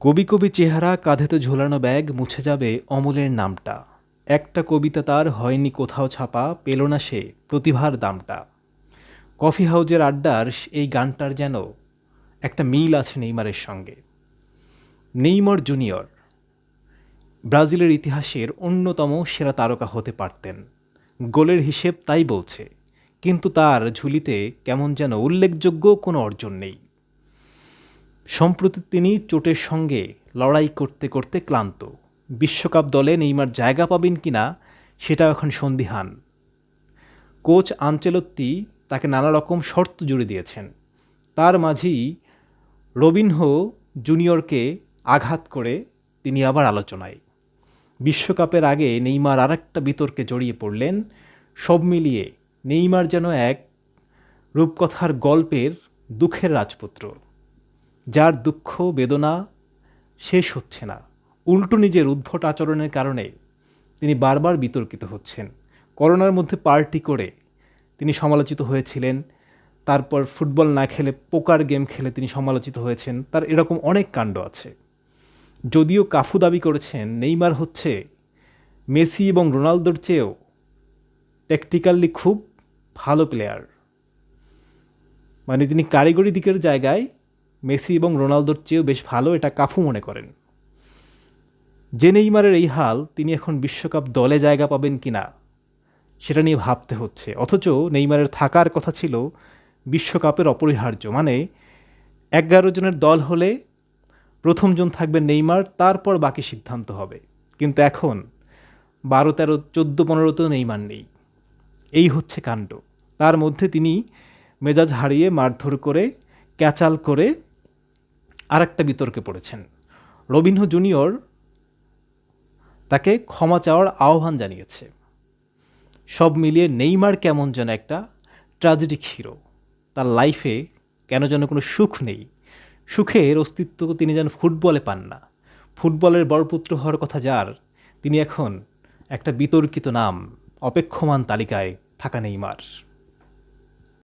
কবি কবি চেহারা, কাঁধেতে ঝোলানো ব্যাগ, মুছে যাবে অমলের নামটা। একটা কবিতা তার হয়নি কোথাও ছাপা, পেল না সে প্রতিভার দামটা। কফি হাউজের আড্ডার এই গানটার যেন একটা মিল আছে নেইমারের সঙ্গে। নেইমার জুনিয়র ব্রাজিলের ইতিহাসের অন্যতম সেরা তারকা হতে পারতেন, গোলের হিসেব তাই বলছে, কিন্তু তার ঝুলিতে কেমন যেন উল্লেখযোগ্য কোনো অর্জন নেই। সম্প্রতি তিনি চোটের সঙ্গে লড়াই করতে করতে ক্লান্ত। বিশ্বকাপ দলে নেইমার জায়গা পাবেন কিনা সেটাও এখন সন্দিহান। কোচ আনচেলত্তি তাকে নানা রকম শর্ত জুড়ে দিয়েছেন। তার মাঝেই রবিনহো জুনিয়রকে আঘাত করে তিনি আবার আলোচনায়। বিশ্বকাপের আগে নেইমার আরেকটা বিতর্কে জড়িয়ে পড়লেন। সব মিলিয়ে নেইমার যেন এক রূপকথার গল্পের দুঃখের রাজপুত্র, যার দুঃখ বেদনা শেষ হচ্ছে না। উল্টো নিজের উদ্ভট আচরণের কারণে তিনি বারবার বিতর্কিত হচ্ছেন। করোনার মধ্যে পার্টি করে তিনি সমালোচিত হয়েছিলেন। তারপর ফুটবল না খেলে পোকার গেম খেলে তিনি সমালোচিত হয়েছেন। তার এরকম অনেক কাণ্ড আছে। যদিও কাফু দাবি করেছেন নেইমার হচ্ছে মেসি এবং রোনালদোর চেয়েও টেকটিক্যালি খুব ভালো প্লেয়ার। মানে তিনি কারিগরি দিকের জায়গায় মেসি এবং রোনালদোর চেয়েও বেশ ভালো, এটা কাফু মনে করেন। যে নেইমারের এই হাল, তিনি এখন বিশ্বকাপ দলে জায়গা পাবেন কিনা সেটা নিয়ে ভাবতে হচ্ছে। অথচ নেইমারের থাকার কথা ছিল বিশ্বকাপের অপরিহার্য। মানে 11 জনের দল হলে প্রথম জন থাকবে নেইমার, তারপর বাকি সিদ্ধান্ত হবে। কিন্তু এখন 12, 13, 14, 15তেও নেইমার নেই। এই হচ্ছে কাণ্ড। তার মধ্যে তিনি মেজাজ হারিয়ে মারধর করে ক্যাচাল করে আরেকটা বিতর্কে পড়েছেন। রবিনহো জুনিয়র তাকে ক্ষমা চাওয়ার আহ্বান জানিয়েছে। সব মিলিয়ে নেইমার কেমন যেন একটা ট্র্যাজেডিক হিরো। তার লাইফে কেন যেন কোনো সুখ নেই। সুখের অস্তিত্ব তিনি যেন ফুটবলে পান না। ফুটবলের বরপুত্র হওয়ার কথা যার, তিনি এখন একটা বিতর্কিত নাম, অপেক্ষমান তালিকায় থাকা নেইমার।